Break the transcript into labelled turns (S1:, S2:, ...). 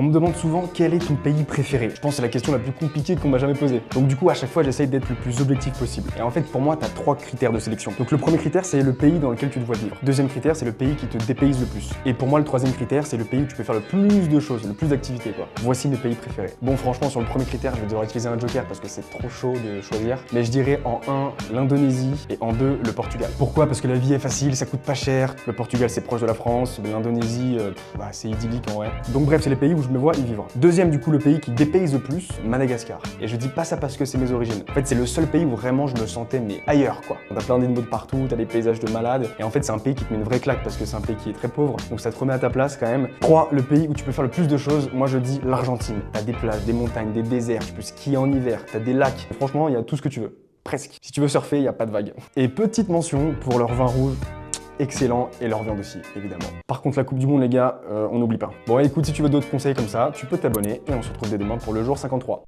S1: On me demande souvent quel est ton pays préféré. Je pense que c'est la question la plus compliquée qu'on m'a jamais posée. Donc du coup, à chaque fois, j'essaye d'être le plus objectif possible. Et en fait, pour moi, tu as 3 critères de sélection. Donc le premier critère, c'est le pays dans lequel tu te vois vivre. Deuxième critère, c'est le pays qui te dépayse le plus. Et pour moi, le troisième critère, c'est le pays où tu peux faire le plus de choses, le plus d'activités, quoi. Voici mes pays préférés. Bon, franchement, sur le premier critère, je vais devoir utiliser un joker parce que c'est trop chaud de choisir. Mais je dirais en 1, l'Indonésie et en 2, le Portugal. Pourquoi? Parce que la vie est facile, ça coûte pas cher. Le Portugal, c'est proche de la France. L'Indonésie, c'est idyllique en vrai. Donc bref, c'est les pays où je me vois y vivre. Deuxième, du coup, le pays qui dépayse le plus, Madagascar. Et je dis pas ça parce que c'est mes origines. En fait, c'est le seul pays où vraiment je me sentais mais ailleurs, quoi. T'as plein d'animaux de partout, t'as des paysages de malades. Et en fait, c'est un pays qui te met une vraie claque parce que c'est un pays qui est très pauvre. Donc ça te remet à ta place quand même. 3, le pays où tu peux faire le plus de choses, moi je dis l'Argentine. T'as des plages, des montagnes, des déserts, tu peux skier en hiver, t'as des lacs. Franchement, il y a tout ce que tu veux. Presque. Si tu veux surfer, il n'y a pas de vagues. Et petite mention pour leur vin rouge. Excellent, et leur viande aussi, évidemment. Par contre, la Coupe du Monde, les gars, on n'oublie pas. Bon, écoute, si tu veux d'autres conseils comme ça, tu peux t'abonner, et on se retrouve dès demain pour le jour 53.